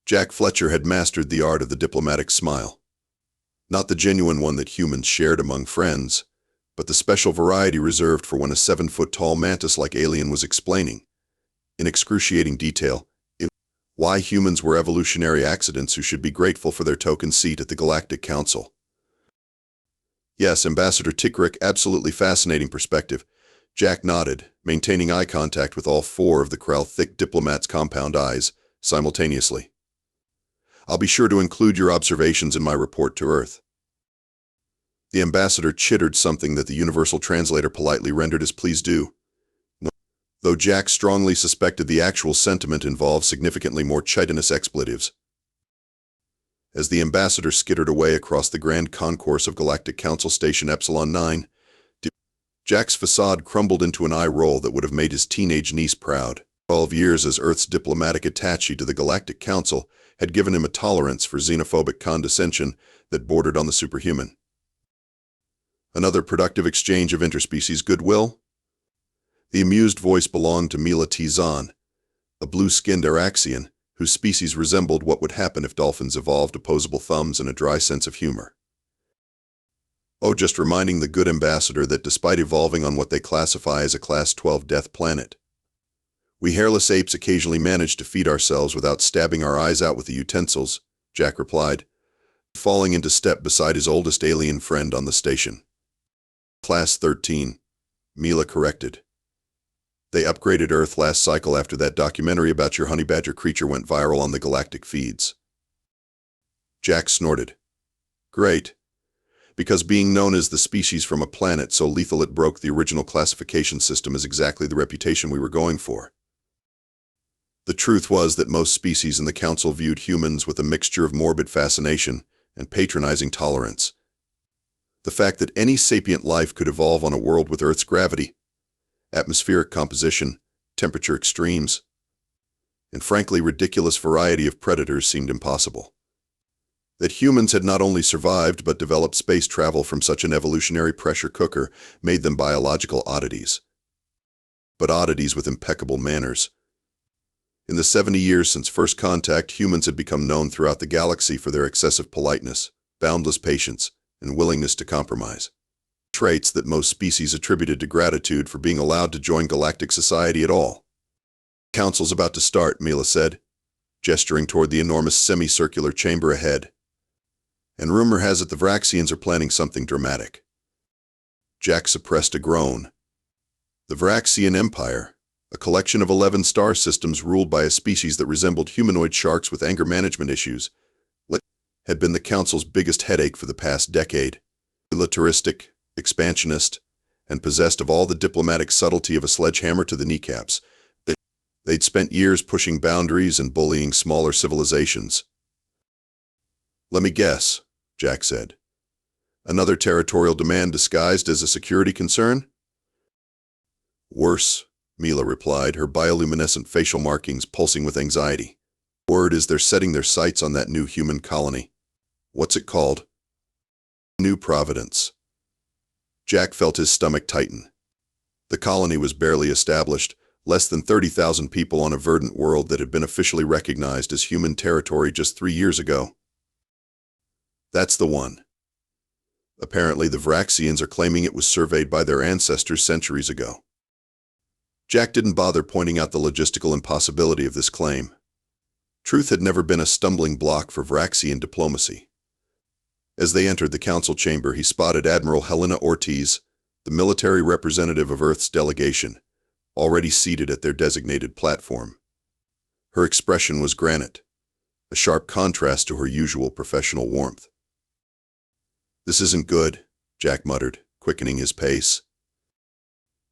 Jack Fletcher had mastered the art of the diplomatic smile. Not the genuine one that humans shared among friends, but the special variety reserved for when a 7-foot-tall mantis-like alien was explaining, in excruciating detail, why humans were evolutionary accidents who should be grateful for their token seat at the Galactic Council. Yes, Ambassador Tickerick, absolutely fascinating perspective. Jack nodded, maintaining eye contact with all four of the Krell-thick diplomat's compound eyes, simultaneously. I'll be sure to include your observations in my report to Earth. The ambassador chittered something that the universal translator politely rendered as please do, though Jack strongly suspected the actual sentiment involved significantly more chitinous expletives. As the ambassador skittered away across the grand concourse of Galactic Council Station Epsilon 9, Jack's façade crumbled into an eye roll that would have made his teenage niece proud. 12 years as Earth's diplomatic attaché to the Galactic Council had given him a tolerance for xenophobic condescension that bordered on the superhuman. Another productive exchange of interspecies goodwill? The amused voice belonged to Mila T. Zahn, a blue-skinned Vraxxian whose species resembled what would happen if dolphins evolved opposable thumbs and a dry sense of humor. Oh, just reminding the good ambassador that despite evolving on what they classify as a Class 12 death planet, we hairless apes occasionally manage to feed ourselves without stabbing our eyes out with the utensils, Jack replied, falling into step beside his oldest alien friend on the station. Class 13, Mila corrected. They upgraded Earth last cycle after that documentary about your honey badger creature went viral on the galactic feeds. Jack snorted. Great. Because being known as the species from a planet so lethal it broke the original classification system is exactly the reputation we were going for. The truth was that most species in the Council viewed humans with a mixture of morbid fascination and patronizing tolerance. The fact that any sapient life could evolve on a world with Earth's gravity, atmospheric composition, temperature extremes, and frankly ridiculous variety of predators seemed impossible. That humans had not only survived but developed space travel from such an evolutionary pressure cooker made them biological oddities. But oddities with impeccable manners. In the 70 years since first contact, humans had become known throughout the galaxy for their excessive politeness, boundless patience, and willingness to compromise. Traits that most species attributed to gratitude for being allowed to join galactic society at all. Council's about to start, Mila said, gesturing toward the enormous semicircular chamber ahead. And rumor has it the Vraxxians are planning something dramatic. Jack suppressed a groan. The Vraxxian Empire, a collection of 11 star systems ruled by a species that resembled humanoid sharks with anger management issues, had been the Council's biggest headache for the past decade. Militaristic, expansionist, and possessed of all the diplomatic subtlety of a sledgehammer to the kneecaps, they'd spent years pushing boundaries and bullying smaller civilizations. Let me guess, Jack said. Another territorial demand disguised as a security concern? Worse, Mila replied, her bioluminescent facial markings pulsing with anxiety. Word is they're setting their sights on that new human colony. What's it called? New Providence. Jack felt his stomach tighten. The colony was barely established, less than 30,000 people on a verdant world that had been officially recognized as human territory just 3 years ago. That's the one. Apparently the Vraxxians are claiming it was surveyed by their ancestors centuries ago. Jack didn't bother pointing out the logistical impossibility of this claim. Truth had never been a stumbling block for Vraxxian diplomacy. As they entered the council chamber, he spotted Admiral Helena Ortiz, the military representative of Earth's delegation, already seated at their designated platform. Her expression was granite, a sharp contrast to her usual professional warmth. This isn't good, Jack muttered, quickening his pace.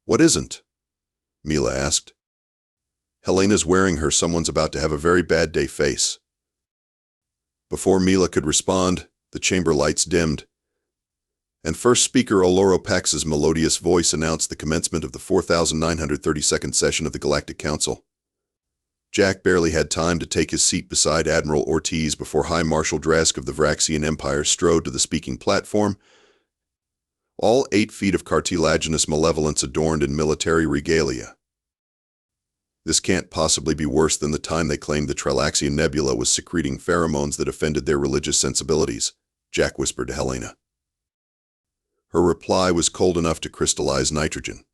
What isn't? Mila asked. Helena's wearing her someone's about to have a very bad day face. Before Mila could respond, the chamber lights dimmed, and first speaker Oloro Pax's melodious voice announced the commencement of the 4,932nd session of the Galactic Council. Jack barely had time to take his seat beside Admiral Ortiz before High Marshal Drask of the Vraxxian Empire strode to the speaking platform, all 8 feet of cartilaginous malevolence adorned in military regalia. This can't possibly be worse than the time they claimed the Trilaxian Nebula was secreting pheromones that offended their religious sensibilities, Jack whispered to Helena. Her reply was cold enough to crystallize nitrogen.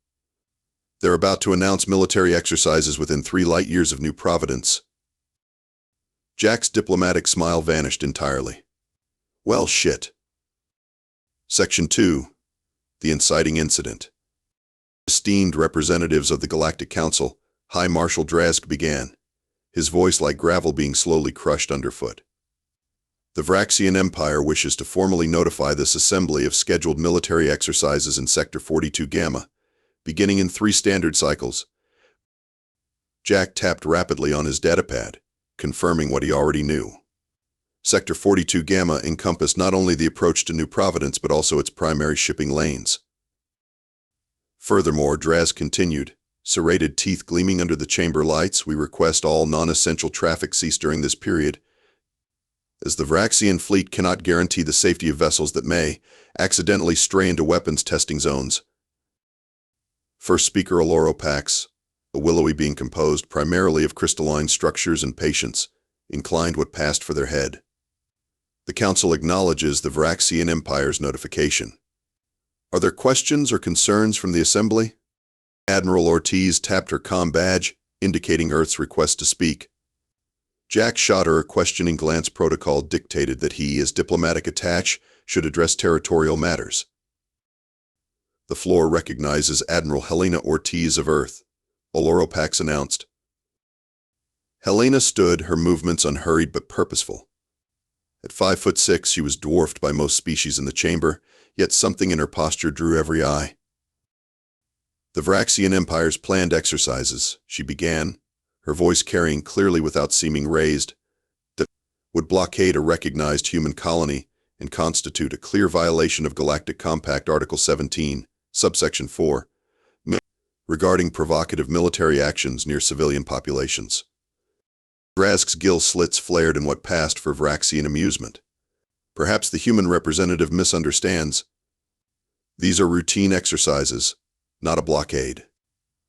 They're about to announce military exercises within 3 light years of New Providence. Jack's diplomatic smile vanished entirely. Well, shit. Section 2. The Inciting Incident. Esteemed representatives of the Galactic Council, High Marshal Drazg began, his voice like gravel being slowly crushed underfoot. The Vraxxian Empire wishes to formally notify this assembly of scheduled military exercises in Sector 42 Gamma, beginning in 3 standard cycles. Jack tapped rapidly on his datapad, confirming what he already knew. Sector 42 Gamma encompassed not only the approach to New Providence but also its primary shipping lanes. Furthermore, Drazg continued, serrated teeth gleaming under the chamber lights, we request all non-essential traffic cease during this period, as the Vraxxian fleet cannot guarantee the safety of vessels that may accidentally stray into weapons testing zones. First speaker Oloropax, a willowy being composed primarily of crystalline structures and patience, inclined what passed for their head. The Council acknowledges the Vraxxian Empire's notification. Are there questions or concerns from the Assembly? Admiral Ortiz tapped her comm badge, indicating Earth's request to speak. Jack shot her a questioning glance. Protocol dictated that he, as diplomatic attaché, should address territorial matters. The floor recognizes Admiral Helena Ortiz of Earth, Oloropax announced. Helena stood, her movements unhurried but purposeful. At 5'6", she was dwarfed by most species in the chamber, yet something in her posture drew every eye. The Vraxxian Empire's planned exercises, she began, her voice carrying clearly without seeming raised, would blockade a recognized human colony and constitute a clear violation of Galactic Compact Article 17, subsection 4, regarding provocative military actions near civilian populations. Drazg's gill slits flared in what passed for Vraxxian amusement. Perhaps the human representative misunderstands. These are routine exercises, not a blockade.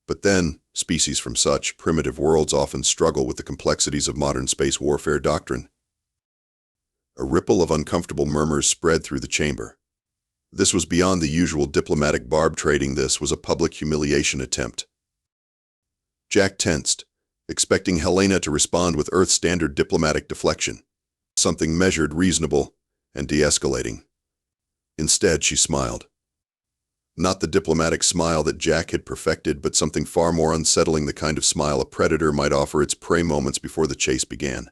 But then, species from such primitive worlds often struggle with the complexities of modern space warfare doctrine. A ripple of uncomfortable murmurs spread through the chamber. This was beyond the usual diplomatic barb trading. This was a public humiliation attempt. Jack tensed, expecting Helena to respond with Earth-standard diplomatic deflection, something measured, reasonable, and de-escalating. Instead, she smiled. Not the diplomatic smile that Jack had perfected, but something far more unsettling, the kind of smile a predator might offer its prey moments before the chase began.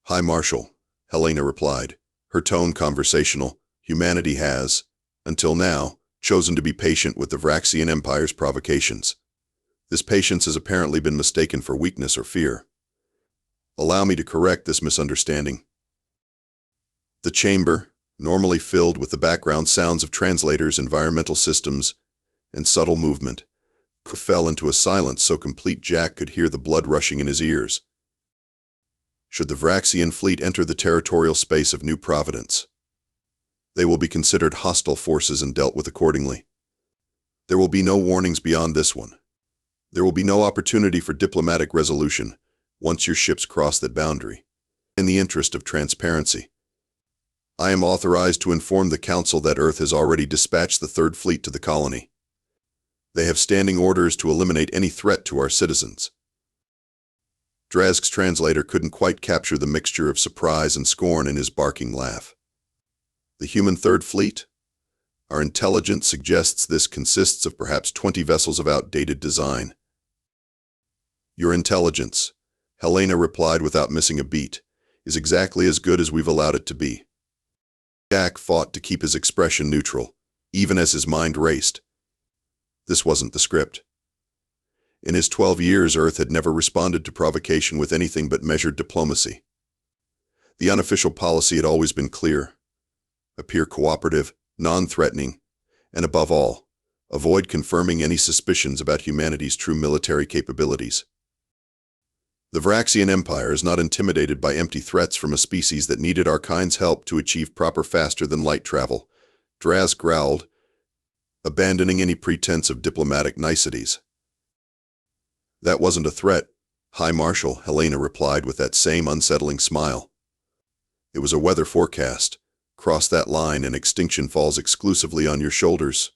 High Marshal, Helena replied, her tone conversational. Humanity has, until now, chosen to be patient with the Vraxxian Empire's provocations. This patience has apparently been mistaken for weakness or fear. Allow me to correct this misunderstanding. The chamber, normally filled with the background sounds of translators, environmental systems, and subtle movement, fell into a silence so complete Jack could hear the blood rushing in his ears. Should the Vraxxian fleet enter the territorial space of New Providence, they will be considered hostile forces and dealt with accordingly. There will be no warnings beyond this one. There will be no opportunity for diplomatic resolution once your ships cross that boundary. In the interest of transparency, I am authorized to inform the Council that Earth has already dispatched the Third Fleet to the colony. They have standing orders to eliminate any threat to our citizens. Drazg's translator couldn't quite capture the mixture of surprise and scorn in his barking laugh. The human Third Fleet? Our intelligence suggests this consists of perhaps 20 vessels of outdated design. Your intelligence, Helena replied without missing a beat, is exactly as good as we've allowed it to be. Jack fought to keep his expression neutral, even as his mind raced. This wasn't the script. In his 12 years, Earth had never responded to provocation with anything but measured diplomacy. The unofficial policy had always been clear. Appear cooperative, non-threatening, and above all, avoid confirming any suspicions about humanity's true military capabilities. The Vraxxian Empire is not intimidated by empty threats from a species that needed our kind's help to achieve proper faster-than-light travel, Drazg growled, abandoning any pretense of diplomatic niceties. That wasn't a threat, High Marshal, Helena replied with that same unsettling smile. It was a weather forecast. Cross that line and extinction falls exclusively on your shoulders.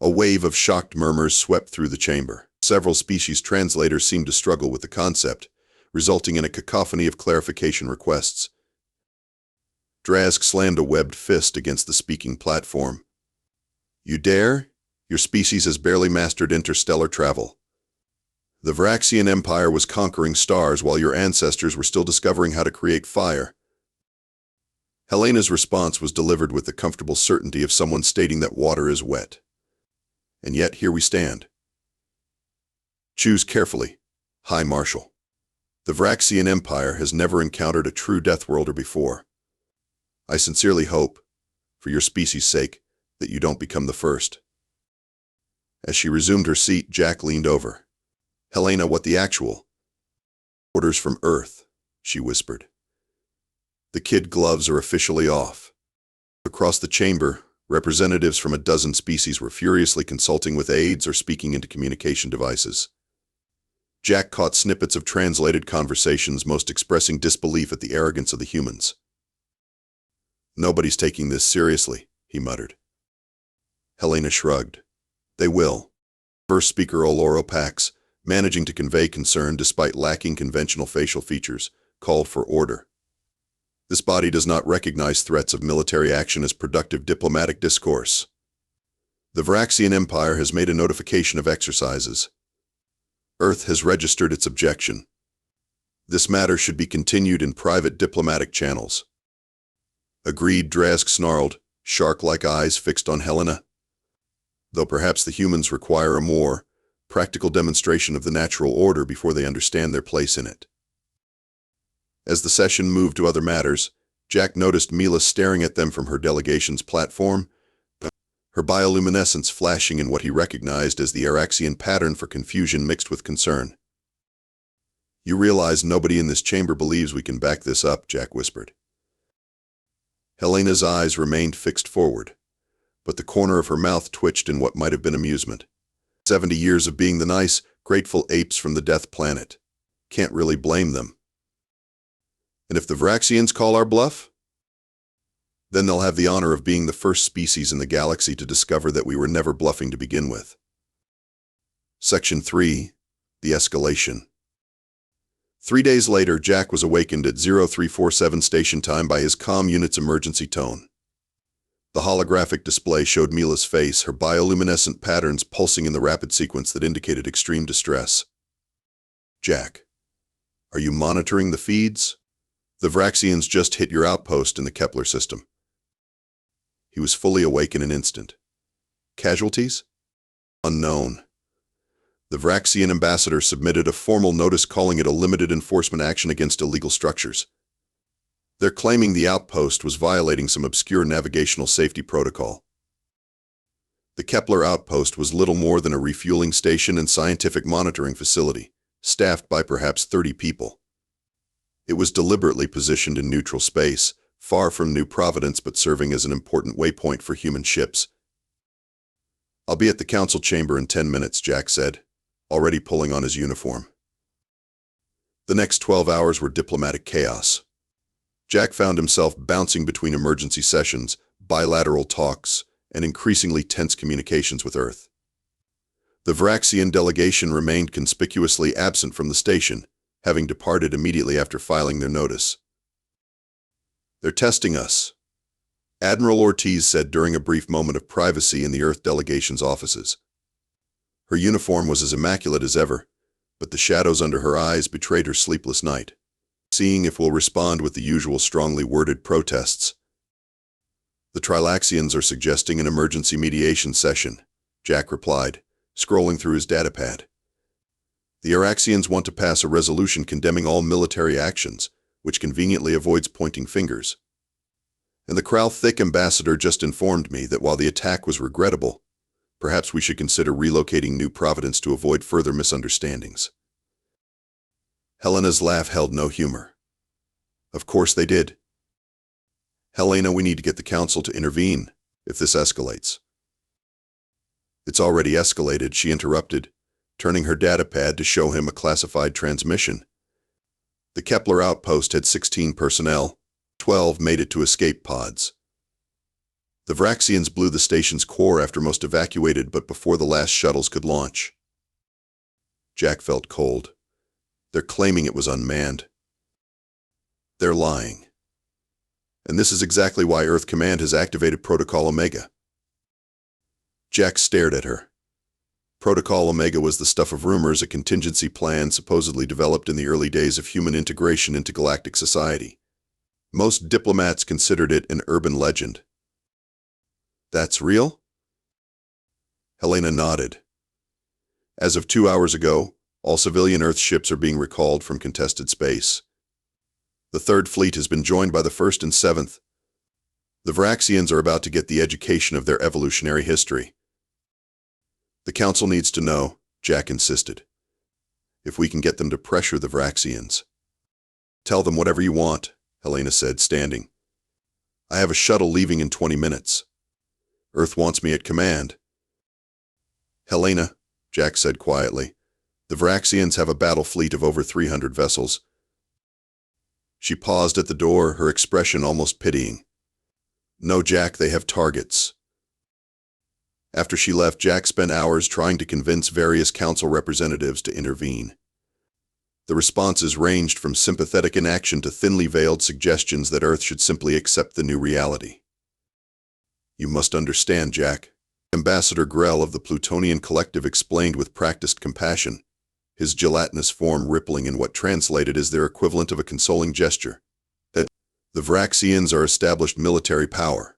A wave of shocked murmurs swept through the chamber. Several species translators seemed to struggle with the concept, resulting in a cacophony of clarification requests. Drazg slammed a webbed fist against the speaking platform. You dare? Your species has barely mastered interstellar travel. The Vraxxian Empire was conquering stars while your ancestors were still discovering how to create fire. Helena's response was delivered with the comfortable certainty of someone stating that water is wet. And yet here we stand. Choose carefully, High Marshal. The Vraxxian Empire has never encountered a true deathworlder before. I sincerely hope, for your species' sake, that you don't become the first. As she resumed her seat, Jack leaned over. Helena, what the actual? Orders from Earth, she whispered. The kid gloves are officially off. Across the chamber, representatives from a dozen species were furiously consulting with aides or speaking into communication devices. Jack caught snippets of translated conversations, most expressing disbelief at the arrogance of the humans. Nobody's taking this seriously, he muttered. Helena shrugged. They will. First speaker Oloro Pax, managing to convey concern despite lacking conventional facial features, called for order. This body does not recognize threats of military action as productive diplomatic discourse. The Vraxxian Empire has made a notification of exercises. Earth has registered its objection. This matter should be continued in private diplomatic channels. Agreed, Drazg snarled, shark-like eyes fixed on Helena. Though perhaps the humans require a more practical demonstration of the natural order before they understand their place in it. As the session moved to other matters, Jack noticed Mila staring at them from her delegation's platform, her bioluminescence flashing in what he recognized as the Vraxxian pattern for confusion mixed with concern. You realize nobody in this chamber believes we can back this up, Jack whispered. Helena's eyes remained fixed forward, but the corner of her mouth twitched in what might have been amusement. 70 years of being the nice, grateful apes from the Death Planet. Can't really blame them. And if the Vraxxians call our bluff? Then they'll have the honor of being the first species in the galaxy to discover that we were never bluffing to begin with. Section 3. The Escalation. 3 days later, Jack was awakened at 0347 station time by his comm unit's emergency tone. The holographic display showed Mila's face, her bioluminescent patterns pulsing in the rapid sequence that indicated extreme distress. Jack, are you monitoring the feeds? The Vraxxians just hit your outpost in the Kepler system. He was fully awake in an instant. Casualties? Unknown. The Vraxxian ambassador submitted a formal notice calling it a limited enforcement action against illegal structures. They're claiming the outpost was violating some obscure navigational safety protocol. The Kepler outpost was little more than a refueling station and scientific monitoring facility, staffed by perhaps 30 people. It was deliberately positioned in neutral space, far from New Providence but serving as an important waypoint for human ships. I'll be at the council chamber in 10 minutes, Jack said, already pulling on his uniform. The next 12 hours were diplomatic chaos. Jack found himself bouncing between emergency sessions, bilateral talks, and increasingly tense communications with Earth. The Vraxxian delegation remained conspicuously absent from the station, having departed immediately after filing their notice. They're testing us, Admiral Ortiz said during a brief moment of privacy in the Earth delegation's offices. Her uniform was as immaculate as ever, but the shadows under her eyes betrayed her sleepless night. Seeing if we'll respond with the usual strongly worded protests. The Trilaxians are suggesting an emergency mediation session, Jack replied, scrolling through his datapad. The Vraxxians want to pass a resolution condemning all military actions, which conveniently avoids pointing fingers. And the Kralthik ambassador just informed me that while the attack was regrettable, perhaps we should consider relocating New Providence to avoid further misunderstandings. Helena's laugh held no humor. Of course they did. Helena, we need to get the council to intervene if this escalates. It's already escalated, she interrupted, turning her datapad to show him a classified transmission. The Kepler outpost had 16 personnel. 12 made it to escape pods. The Vraxxians blew the station's core after most evacuated, but before the last shuttles could launch. Jack felt cold. They're claiming it was unmanned. They're lying. And this is exactly why Earth Command has activated Protocol Omega. Jack stared at her. Protocol Omega was the stuff of rumors, a contingency plan supposedly developed in the early days of human integration into galactic society. Most diplomats considered it an urban legend. That's real? Helena nodded. As of 2 hours ago, all civilian Earth ships are being recalled from contested space. The Third Fleet has been joined by the First and Seventh. The Vraxxians are about to get the education of their evolutionary history. The Council needs to know, Jack insisted. If we can get them to pressure the Vraxxians. Tell them whatever you want, Helena said, standing. I have a shuttle leaving in 20 minutes. Earth wants me at command. Helena, Jack said quietly, the Vraxxians have a battle fleet of over 300 vessels. She paused at the door, her expression almost pitying. No, Jack, they have targets. After she left, Jack spent hours trying to convince various council representatives to intervene. The responses ranged from sympathetic inaction to thinly veiled suggestions that Earth should simply accept the new reality. You must understand, Jack, Ambassador Grell of the Plutonian Collective explained with practiced compassion, his gelatinous form rippling in what translated as their equivalent of a consoling gesture, that the Vraxxians are established military power.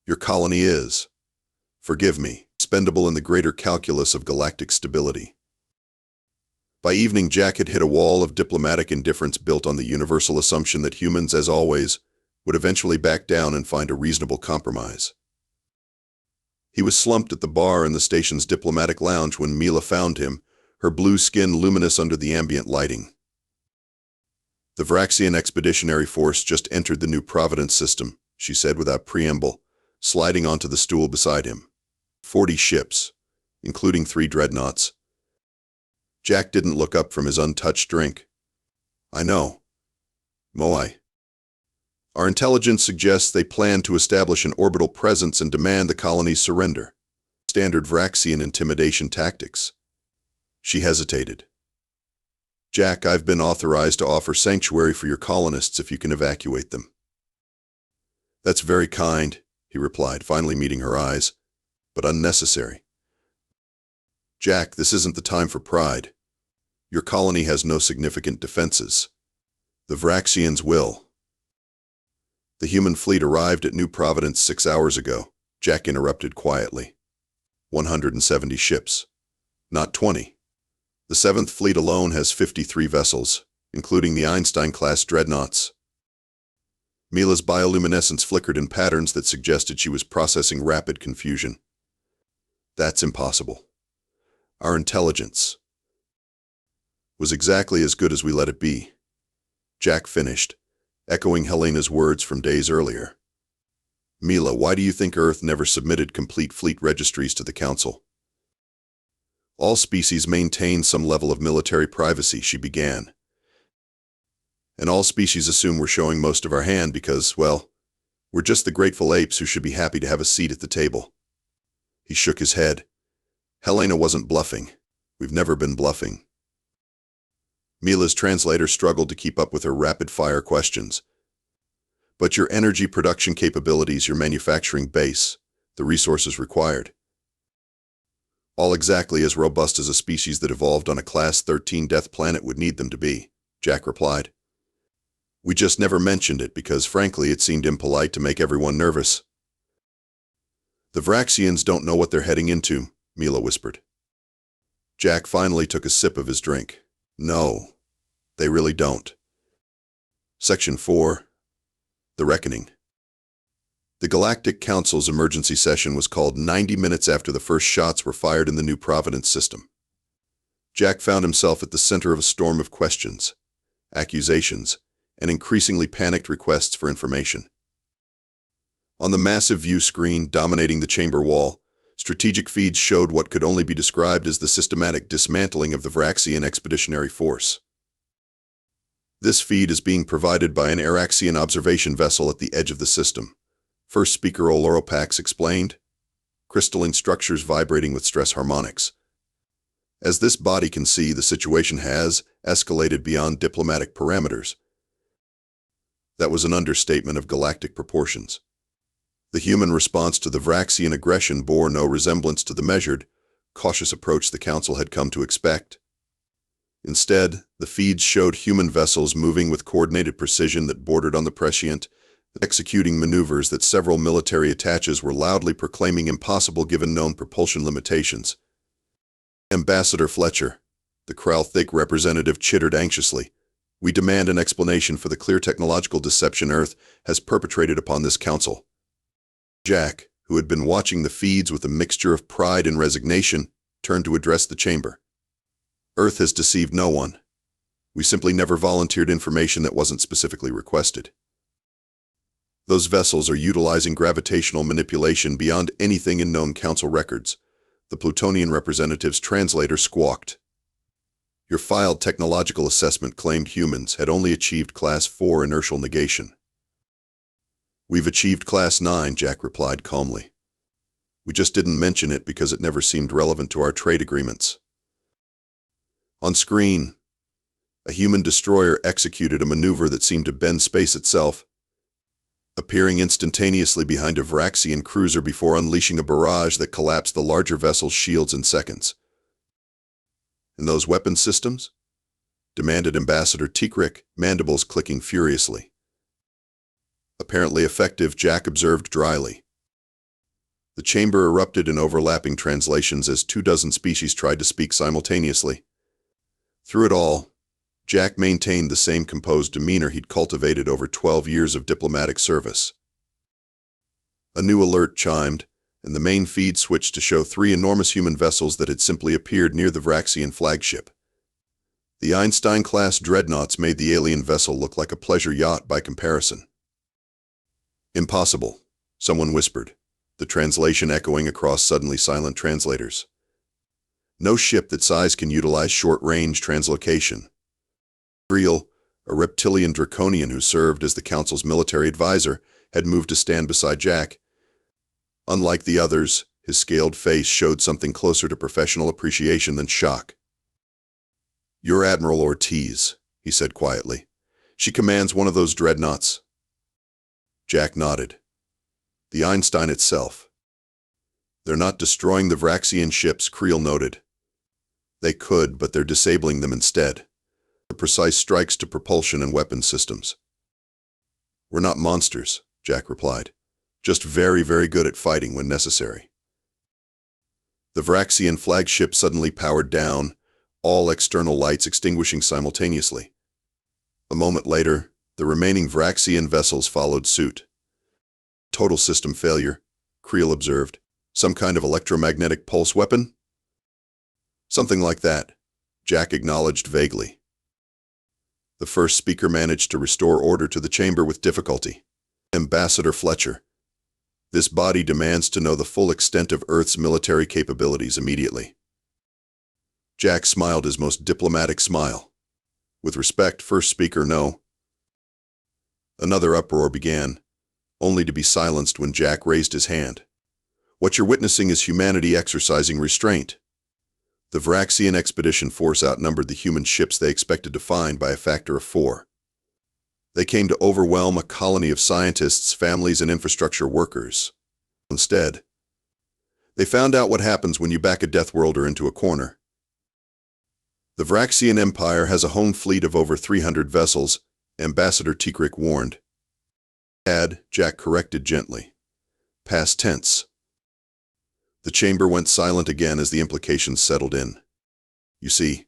Your colony is, forgive me, expendable in the greater calculus of galactic stability. By evening, Jack had hit a wall of diplomatic indifference built on the universal assumption that humans, as always, would eventually back down and find a reasonable compromise. He was slumped at the bar in the station's diplomatic lounge when Mila found him, her blue skin luminous under the ambient lighting. The Vraxxian Expeditionary Force just entered the new Providence system, she said without preamble, sliding onto the stool beside him. 40 ships, including 3 dreadnoughts. Jack didn't look up from his untouched drink. I know. Moai. Our intelligence suggests they plan to establish an orbital presence and demand the colony's surrender. Standard Vraxxian intimidation tactics. She hesitated. Jack, I've been authorized to offer sanctuary for your colonists if you can evacuate them. That's very kind, he replied, finally meeting her eyes, but unnecessary. Jack, this isn't the time for pride. Your colony has no significant defenses. The Vraxxians will. The human fleet arrived at New Providence 6 hours ago, Jack interrupted quietly. 170 ships. Not 20. The 7th Fleet alone has 53 vessels, including the Einstein-class dreadnoughts. Mila's bioluminescence flickered in patterns that suggested she was processing rapid confusion. That's impossible. Our intelligence was exactly as good as we let it be. Jack finished, echoing Helena's words from days earlier. Mila, why do you think Earth never submitted complete fleet registries to the Council? All species maintain some level of military privacy, she began. And all species assume we're showing most of our hand because, well, we're just the grateful apes who should be happy to have a seat at the table. He shook his head. Helena wasn't bluffing. We've never been bluffing. Mila's translator struggled to keep up with her rapid-fire questions. But your energy production capabilities, your manufacturing base, the resources required. All exactly as robust as a species that evolved on a Class 13 death planet would need them to be, Jack replied. We just never mentioned it because, frankly, it seemed impolite to make everyone nervous. The Vraxxians don't know what they're heading into, Mila whispered. Jack finally took a sip of his drink. No, they really don't. Section 4. The Reckoning. The Galactic Council's emergency session was called 90 minutes after the first shots were fired in the New Providence system. Jack found himself at the center of a storm of questions, accusations, and increasingly panicked requests for information. On the massive view screen dominating the chamber wall, Strategic feeds showed what could only be described as the systematic dismantling of the Vraxxian expeditionary force. This feed is being provided by an Vraxxian observation vessel at the edge of the system. First speaker Oloropax explained, crystalline structures vibrating with stress harmonics. As this body can see, the situation has escalated beyond diplomatic parameters. That was an understatement of galactic proportions. The human response to the Vraxxian aggression bore no resemblance to the measured, cautious approach the Council had come to expect. Instead, the feeds showed human vessels moving with coordinated precision that bordered on the prescient, executing maneuvers that several military attaches were loudly proclaiming impossible given known propulsion limitations. Ambassador Fletcher, the Kralthik representative, chittered anxiously. We demand an explanation for the clear technological deception Earth has perpetrated upon this Council. Jack, who had been watching the feeds with a mixture of pride and resignation, turned to address the chamber. Earth has deceived no one. We simply never volunteered information that wasn't specifically requested. Those vessels are utilizing gravitational manipulation beyond anything in known Council records. The Plutonian representative's translator squawked. Your filed technological assessment claimed humans had only achieved Class 4 inertial negation. We've achieved Class 9, Jack replied calmly. We just didn't mention it because it never seemed relevant to our trade agreements. On screen, a human destroyer executed a maneuver that seemed to bend space itself, appearing instantaneously behind a Vraxxian cruiser before unleashing a barrage that collapsed the larger vessel's shields in seconds. And those weapon systems? Demanded Ambassador Tikrik, mandibles clicking furiously. Apparently effective, Jack observed dryly. The chamber erupted in overlapping translations as 24 species tried to speak simultaneously. Through it all, Jack maintained the same composed demeanor he'd cultivated over 12 years of diplomatic service. A new alert chimed, and the main feed switched to show 3 enormous human vessels that had simply appeared near the Vraxxian flagship. The Einstein-class dreadnoughts made the alien vessel look like a pleasure yacht by comparison. Impossible, someone whispered, the translation echoing across suddenly silent translators. No ship that size can utilize short-range translocation. Creel, a reptilian draconian who served as the Council's military advisor, had moved to stand beside Jack. Unlike the others, his scaled face showed something closer to professional appreciation than shock. You're Admiral Ortiz, he said quietly. She commands one of those dreadnoughts. Jack nodded. The Einstein itself. They're not destroying the Vraxxian ships, Creel noted. They could, but they're disabling them instead. The precise strikes to propulsion and weapon systems. We're not monsters, Jack replied. Just very, very good at fighting when necessary. The Vraxxian flagship suddenly powered down, all external lights extinguishing simultaneously. A moment later, the remaining Vraxxian vessels followed suit. Total system failure, Creel observed. Some kind of electromagnetic pulse weapon? Something like that, Jack acknowledged vaguely. The first speaker managed to restore order to the chamber with difficulty. Ambassador Fletcher. This body demands to know the full extent of Earth's military capabilities immediately. Jack smiled his most diplomatic smile. With respect, first speaker, no. Another uproar began, only to be silenced when Jack raised his hand. What you're witnessing is humanity exercising restraint. The Vraxxian expedition force outnumbered the human ships they expected to find by a factor of 4. They came to overwhelm a colony of scientists, families, and infrastructure workers. Instead, they found out what happens when you back a deathworlder into a corner. The Vraxxian Empire has a home fleet of over 300 vessels, Ambassador Tikrik warned. Jack corrected gently. Past tense. The chamber went silent again as the implications settled in. You see,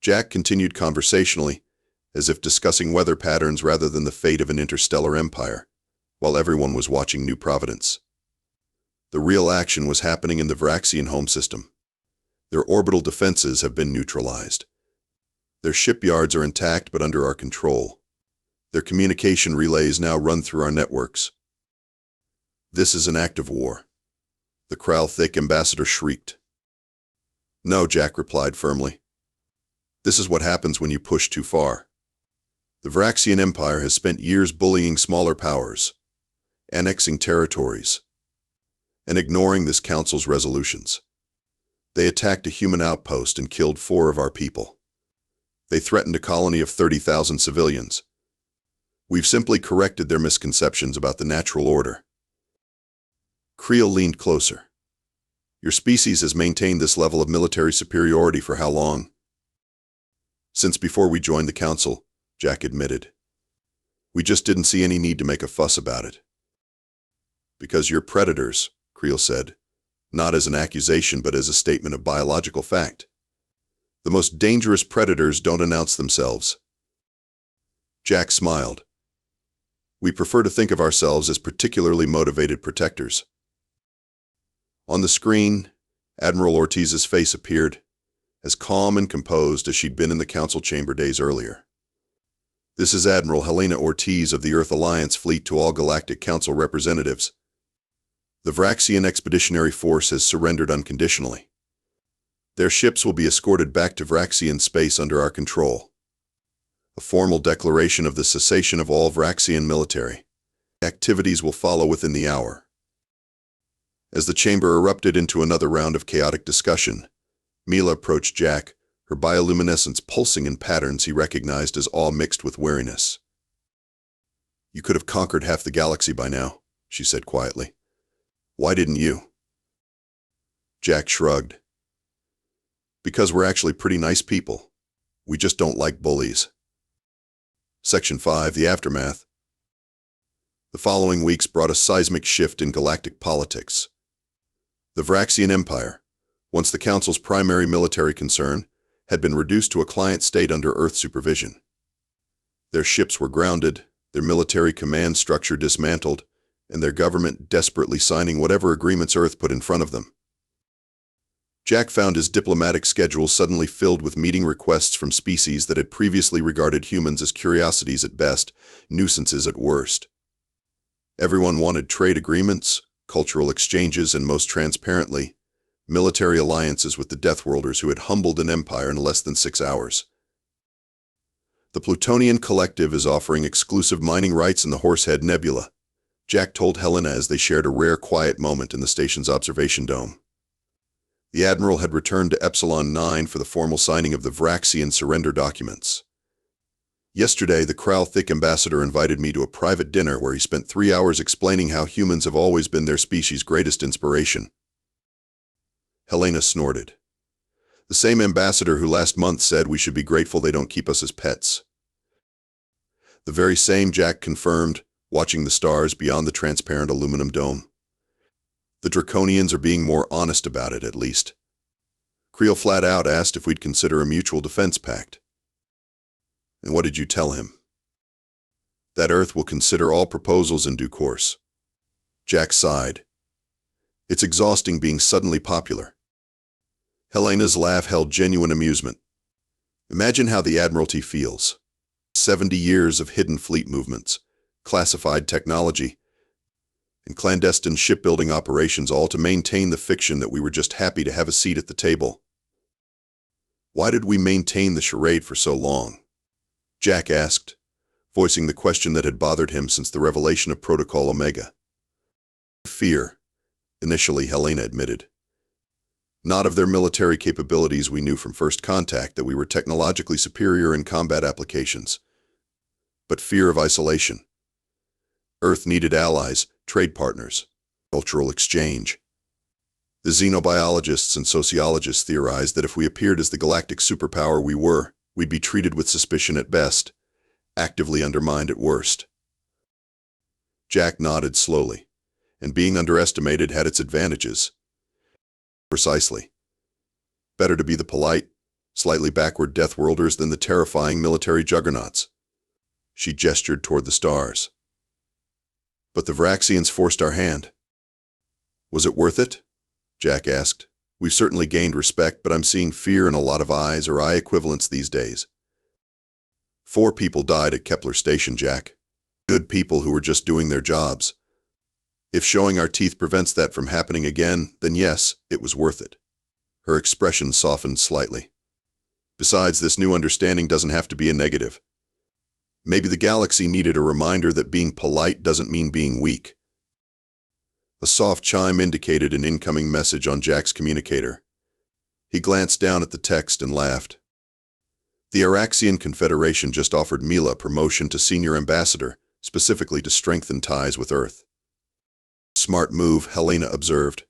Jack continued conversationally, as if discussing weather patterns rather than the fate of an interstellar empire, while everyone was watching New Providence. The real action was happening in the Vraxxian home system. Their orbital defenses have been neutralized. Their shipyards are intact but under our control. Their communication relays now run through our networks. This is an act of war. The Kralthik ambassador shrieked. No, Jack replied firmly. This is what happens when you push too far. The Vraxxian Empire has spent years bullying smaller powers, annexing territories, and ignoring this council's resolutions. They attacked a human outpost and killed 4 of our people. They threatened a colony of 30,000 civilians. We've simply corrected their misconceptions about the natural order. Creel leaned closer. Your species has maintained this level of military superiority for how long? Since before we joined the council, Jack admitted. We just didn't see any need to make a fuss about it. Because you're predators, Creel said, not as an accusation but as a statement of biological fact. The most dangerous predators don't announce themselves. Jack smiled. We prefer to think of ourselves as particularly motivated protectors. On the screen, Admiral Ortiz's face appeared, as calm and composed as she'd been in the council chamber days earlier. This is Admiral Helena Ortiz of the Earth Alliance Fleet to all Galactic Council representatives. The Vraxxian Expeditionary Force has surrendered unconditionally. Their ships will be escorted back to Vraxxian space under our control. A formal declaration of the cessation of all Vraxxian military activities will follow within the hour. As the chamber erupted into another round of chaotic discussion, Mila approached Jack, her bioluminescence pulsing in patterns he recognized as awe mixed with weariness. You could have conquered half the galaxy by now, she said quietly. Why didn't you? Jack shrugged. Because we're actually pretty nice people. We just don't like bullies. Section 5, The Aftermath. The following weeks brought a seismic shift in galactic politics. The Vraxxian Empire, once the Council's primary military concern, had been reduced to a client state under Earth supervision. Their ships were grounded, their military command structure dismantled, and their government desperately signing whatever agreements Earth put in front of them. Jack found his diplomatic schedule suddenly filled with meeting requests from species that had previously regarded humans as curiosities at best, nuisances at worst. Everyone wanted trade agreements, cultural exchanges, and most transparently, military alliances with the Deathworlders who had humbled an empire in less than 6 hours. The Plutonian Collective is offering exclusive mining rights in the Horsehead Nebula, Jack told Helena as they shared a rare quiet moment in the station's observation dome. The Admiral had returned to Epsilon 9 for the formal signing of the Vraxxian surrender documents. Yesterday, the Kralthik ambassador invited me to a private dinner where he spent 3 hours explaining how humans have always been their species' greatest inspiration. Helena snorted. The same ambassador who last month said we should be grateful they don't keep us as pets. The very same, Jack confirmed, watching the stars beyond the transparent aluminum dome. The Draconians are being more honest about it, at least. Creel flat out asked if we'd consider a mutual defense pact. And what did you tell him? That Earth will consider all proposals in due course. Jack sighed. It's exhausting being suddenly popular. Helena's laugh held genuine amusement. Imagine how the Admiralty feels. 70 years of hidden fleet movements, classified technology, and clandestine shipbuilding operations, all to maintain the fiction that we were just happy to have a seat at the table. Why did we maintain the charade for so long? Jack asked, voicing the question that had bothered him since the revelation of Protocol Omega. Fear, initially, Helena admitted. Not of their military capabilities. We knew from first contact that we were technologically superior in combat applications. But fear of isolation. Earth needed allies, trade partners, cultural exchange. The xenobiologists and sociologists theorized that if we appeared as the galactic superpower we were, we'd be treated with suspicion at best, actively undermined at worst. Jack nodded slowly, and being underestimated had its advantages. Precisely. Better to be the polite, slightly backward Deathworlders than the terrifying military juggernauts. She gestured toward the stars. But the Vraxxians forced our hand. Was it worth it? Jack asked. We've certainly gained respect, but I'm seeing fear in a lot of eyes or eye equivalents these days. 4 people died at Kepler Station, Jack. Good people who were just doing their jobs. If showing our teeth prevents that from happening again, then yes, it was worth it. Her expression softened slightly. Besides, this new understanding doesn't have to be a negative. Maybe the galaxy needed a reminder that being polite doesn't mean being weak. A soft chime indicated an incoming message on Jack's communicator. He glanced down at the text and laughed. The Vraxxian Confederation just offered Mila promotion to senior ambassador, specifically to strengthen ties with Earth. Smart move, Helena observed.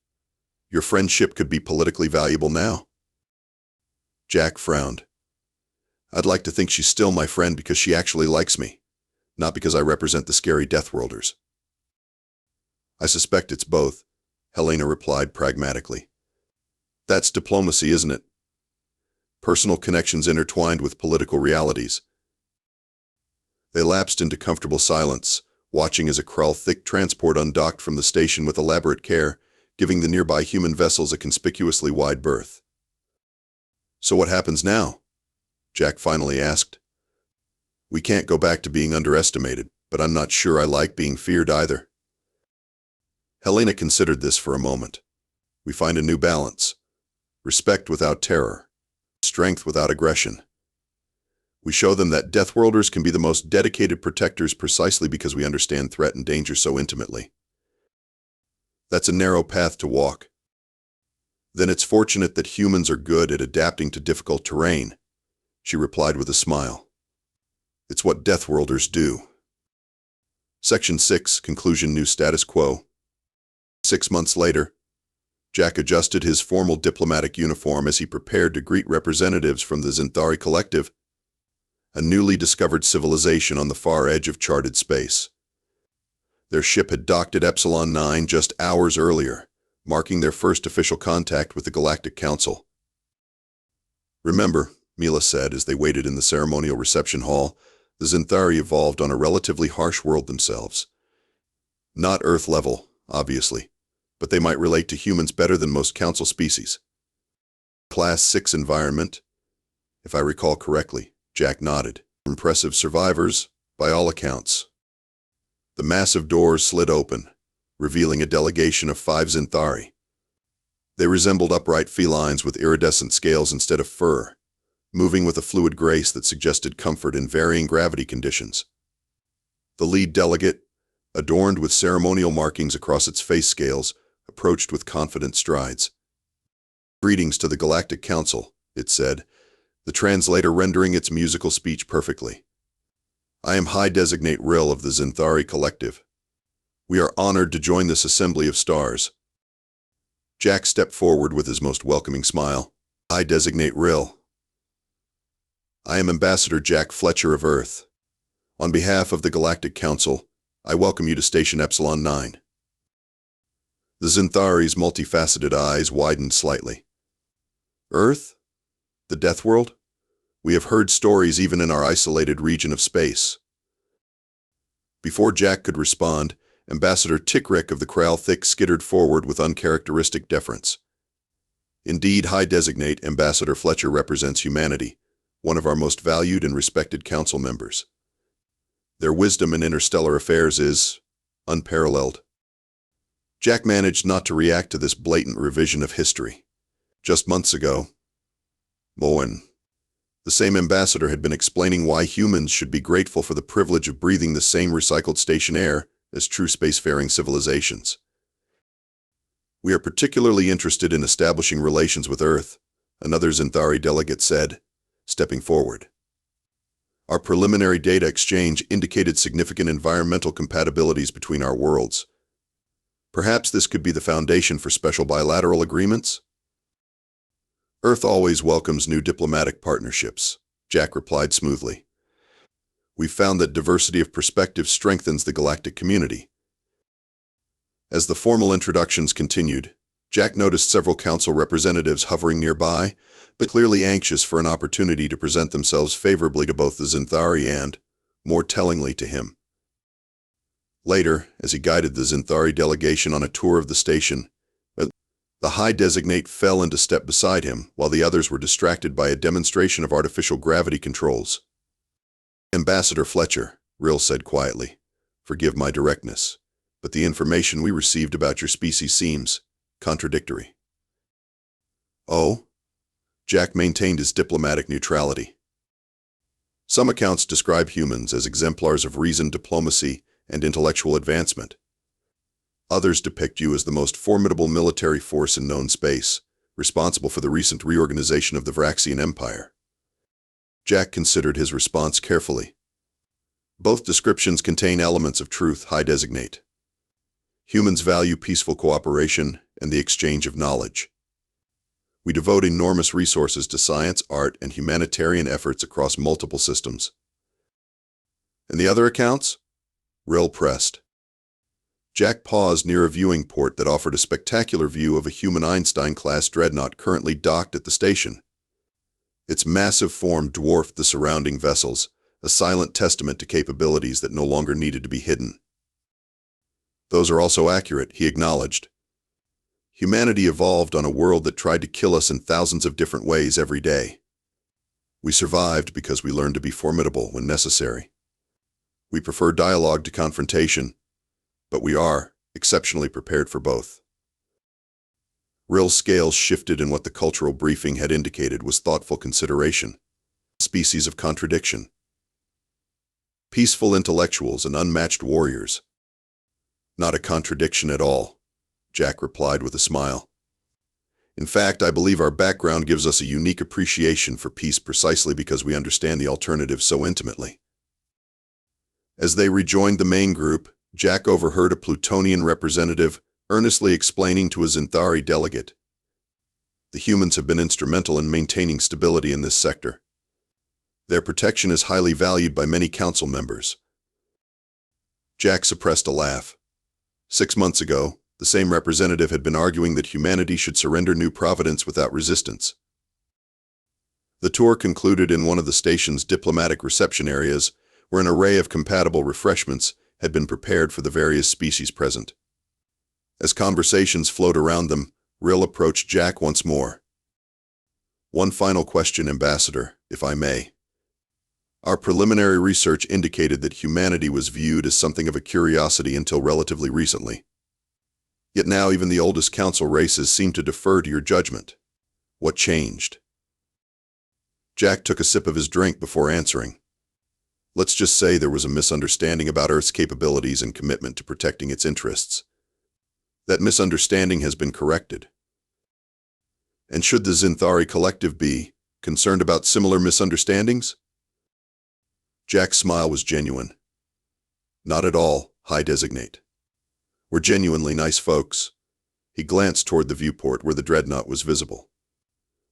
Your friendship could be politically valuable now. Jack frowned. I'd like to think she's still my friend because she actually likes me, not because I represent the scary Deathworlders. I suspect it's both, Helena replied pragmatically. That's diplomacy, isn't it? Personal connections intertwined with political realities. They lapsed into comfortable silence, watching as a Krall-thick transport undocked from the station with elaborate care, giving the nearby human vessels a conspicuously wide berth. So what happens now? Jack finally asked. We can't go back to being underestimated, but I'm not sure I like being feared either. Helena considered this for a moment. We find a new balance. Respect without terror. Strength without aggression. We show them that Deathworlders can be the most dedicated protectors precisely because we understand threat and danger so intimately. That's a narrow path to walk. Then it's fortunate that humans are good at adapting to difficult terrain, she replied with a smile. It's what Deathworlders do. Section 6, Conclusion. New status quo. 6 months later, Jack adjusted his formal diplomatic uniform as he prepared to greet representatives from the Zinthari Collective, a newly discovered civilization on the far edge of charted space. Their ship had docked at Epsilon 9 just hours earlier, marking their first official contact with the Galactic Council. Remember, Mila said as they waited in the ceremonial reception hall, the Zinthari evolved on a relatively harsh world themselves. Not Earth-level, obviously, but they might relate to humans better than most Council species. Class 6 environment, if I recall correctly, Jack nodded. Impressive survivors, by all accounts. The massive doors slid open, revealing a delegation of 5 Zinthari. They resembled upright felines with iridescent scales instead of fur, moving with a fluid grace that suggested comfort in varying gravity conditions. The lead delegate, adorned with ceremonial markings across its face scales, approached with confident strides. Greetings to the Galactic Council, it said, the translator rendering its musical speech perfectly. I am High Designate Rill of the Zinthari Collective. We are honored to join this assembly of stars. Jack stepped forward with his most welcoming smile. I designate Rill. I am Ambassador Jack Fletcher of Earth. On behalf of the Galactic Council, I welcome you to Station Epsilon 9. The Zinthari's multifaceted eyes widened slightly. Earth? The Death World? We have heard stories even in our isolated region of space. Before Jack could respond, Ambassador Tickrick of the Krall-thick skittered forward with uncharacteristic deference. Indeed, High Designate Ambassador Fletcher represents humanity, one of our most valued and respected council members. Their wisdom in interstellar affairs is unparalleled. Jack managed not to react to this blatant revision of history. Just months ago, Moen, the same ambassador, had been explaining why humans should be grateful for the privilege of breathing the same recycled station air as true spacefaring civilizations. We are particularly interested in establishing relations with Earth, another Zinthari delegate said, stepping forward. Our preliminary data exchange indicated significant environmental compatibilities between our worlds. Perhaps this could be the foundation for special bilateral agreements? Earth always welcomes new diplomatic partnerships, Jack replied smoothly. We've found that diversity of perspective strengthens the galactic community. As the formal introductions continued, Jack noticed several council representatives hovering nearby, but clearly anxious for an opportunity to present themselves favorably to both the Zinthari and, more tellingly, to him. Later, as he guided the Zinthari delegation on a tour of the station, the High Designate fell into step beside him, while the others were distracted by a demonstration of artificial gravity controls. Ambassador Fletcher, Rill said quietly, forgive my directness, but the information we received about your species seems contradictory. Oh? Jack maintained his diplomatic neutrality. Some accounts describe humans as exemplars of reasoned diplomacy and intellectual advancement. Others depict you as the most formidable military force in known space, responsible for the recent reorganization of the Vraxxian Empire. Jack considered his response carefully. Both descriptions contain elements of truth. I designate. Humans value peaceful cooperation and the exchange of knowledge. We devote enormous resources to science, art, and humanitarian efforts across multiple systems. And the other accounts? Rill pressed. Jack paused near a viewing port that offered a spectacular view of a human Einstein-class dreadnought currently docked at the station. Its massive form dwarfed the surrounding vessels, a silent testament to capabilities that no longer needed to be hidden. Those are also accurate, he acknowledged. Humanity evolved on a world that tried to kill us in thousands of different ways every day. We survived because we learned to be formidable when necessary. We prefer dialogue to confrontation, but we are exceptionally prepared for both. Rill's scales shifted, and what the cultural briefing had indicated was thoughtful consideration. Species of contradiction. Peaceful intellectuals and unmatched warriors. Not a contradiction at all, Jack replied with a smile. In fact, I believe our background gives us a unique appreciation for peace precisely because we understand the alternative so intimately. As they rejoined the main group, Jack overheard a Plutonian representative earnestly explaining to a Xanthari delegate, "The humans have been instrumental in maintaining stability in this sector. Their protection is highly valued by many council members." Jack suppressed a laugh. 6 months ago, the same representative had been arguing that humanity should surrender New Providence without resistance. The tour concluded in one of the station's diplomatic reception areas, where an array of compatible refreshments had been prepared for the various species present. As conversations flowed around them, Rill approached Jack once more. "One final question, Ambassador, if I may. Our preliminary research indicated that humanity was viewed as something of a curiosity until relatively recently. Yet now even the oldest council races seem to defer to your judgment. What changed?" Jack took a sip of his drink before answering. "Let's just say there was a misunderstanding about Earth's capabilities and commitment to protecting its interests. That misunderstanding has been corrected. And should the Xanthari Collective be concerned about similar misunderstandings?" Jack's smile was genuine. "Not at all, High Designate. We're genuinely nice folks." He glanced toward the viewport where the dreadnought was visible.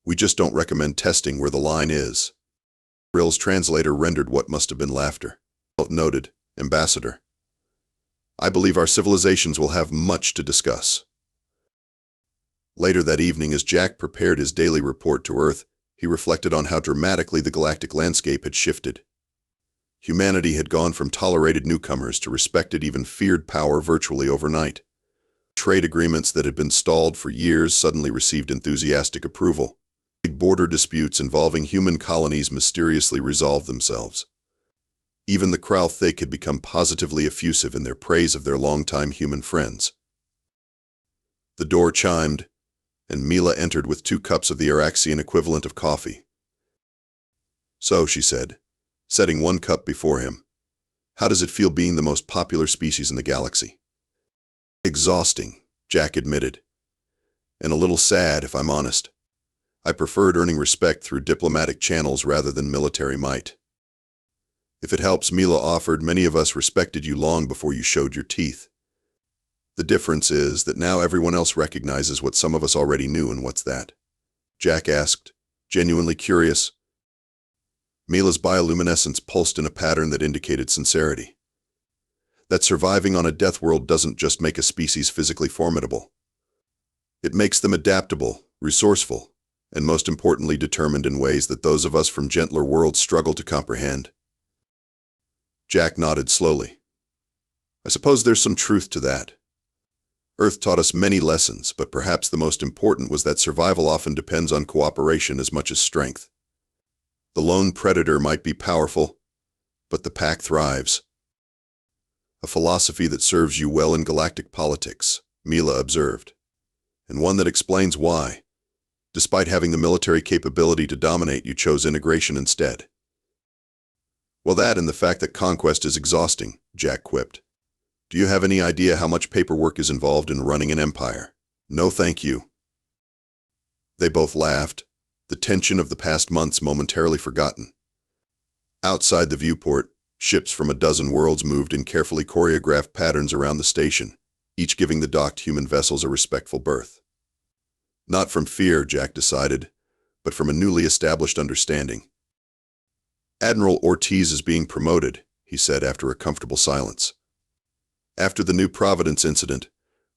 "We just don't recommend testing where the line is." Rill's translator rendered what must have been laughter. Noted, Ambassador. I believe our civilizations will have much to discuss. Later that evening, as Jack prepared his daily report to Earth, he reflected on how dramatically the galactic landscape had shifted. Humanity had gone from tolerated newcomers to respected, even feared power virtually overnight. Trade agreements that had been stalled for years suddenly received enthusiastic approval. Big border disputes involving human colonies mysteriously resolved themselves. Even the Krau-Thick had become positively effusive in their praise of their longtime human friends. The door chimed, and Mila entered with 2 cups of the Vraxxian equivalent of coffee. "So," she said, setting 1 cup before him, "how does it feel being the most popular species in the galaxy?" "Exhausting," Jack admitted. "And a little sad, if I'm honest. I preferred earning respect through diplomatic channels rather than military might." "If it helps," Mila offered, "many of us respected you long before you showed your teeth. The difference is that now everyone else recognizes what some of us already knew, and what's that?" Jack asked, genuinely curious. Mila's bioluminescence pulsed in a pattern that indicated sincerity. "That surviving on a death world doesn't just make a species physically formidable. It makes them adaptable, resourceful, and most importantly determined in ways that those of us from gentler worlds struggle to comprehend." Jack nodded slowly. "I suppose there's some truth to that. Earth taught us many lessons, but perhaps the most important was that survival often depends on cooperation as much as strength. The lone predator might be powerful, but the pack thrives. A philosophy that serves you well in galactic politics, Mila observed. And one that explains why, despite having the military capability to dominate, you chose integration instead. Well, that and the fact that conquest is exhausting, Jack quipped. Do you have any idea how much paperwork is involved in running an empire? No, thank you. They both laughed, the tension of the past months momentarily forgotten. Outside the viewport, ships from a dozen worlds moved in carefully choreographed patterns around the station, each giving the docked human vessels a respectful berth. Not from fear, Jack decided, but from a newly established understanding. Admiral Ortiz is being promoted, he said after a comfortable silence. After the new Providence incident,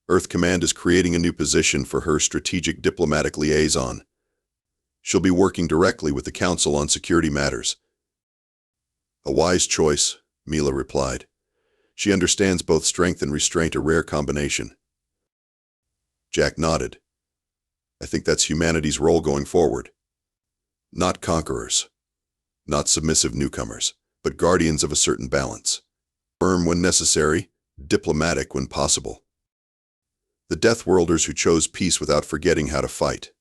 Earth Command is creating a new position for her strategic diplomatic liaison. She'll be working directly with the Council on security matters. A wise choice, Mila replied. She understands both strength and restraint, a rare combination. Jack nodded. I think that's humanity's role going forward. Not conquerors. Not submissive newcomers, but guardians of a certain balance. Firm when necessary, diplomatic when possible. The Deathworlders who chose peace without forgetting how to fight,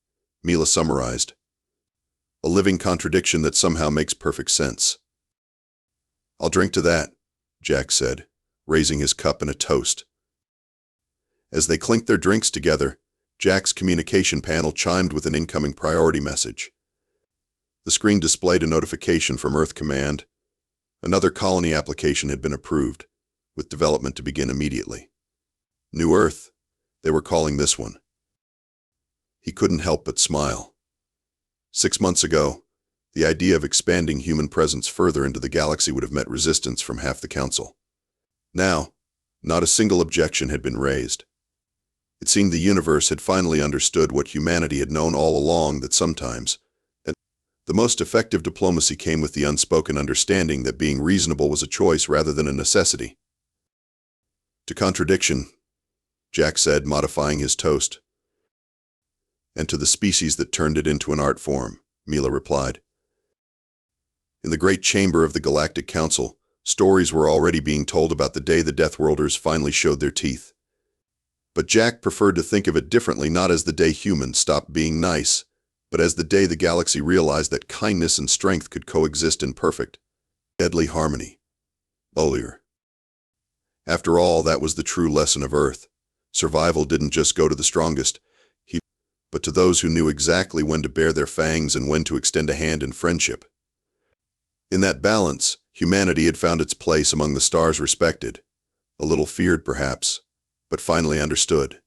Mila summarized. A living contradiction that somehow makes perfect sense. I'll drink to that, Jack said, raising his cup in a toast. As they clinked their drinks together, Jack's communication panel chimed with an incoming priority message. The screen displayed a notification from Earth Command. Another colony application had been approved, with development to begin immediately. New Earth, they were calling this one. He couldn't help but smile. 6 months ago, the idea of expanding human presence further into the galaxy would have met resistance from half the Council. Now, not a single objection had been raised. It seemed the universe had finally understood what humanity had known all along, that sometimes, the most effective diplomacy came with the unspoken understanding that being reasonable was a choice rather than a necessity. To contradiction, Jack said, modifying his toast. And to the species that turned it into an art form, Mila replied. In the great chamber of the Galactic Council, stories were already being told about the day the Deathworlders finally showed their teeth. But Jack preferred to think of it differently, not as the day humans stopped being nice, but as the day the galaxy realized that kindness and strength could coexist in perfect, deadly harmony. Earlier. After all, that was the true lesson of Earth. Survival didn't just go to the strongest, but to those who knew exactly when to bare their fangs and when to extend a hand in friendship. In that balance, humanity had found its place among the stars, respected, a little feared perhaps, but finally understood.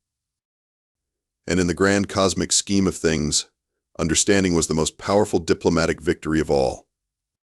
And in the grand cosmic scheme of things, understanding was the most powerful diplomatic victory of all.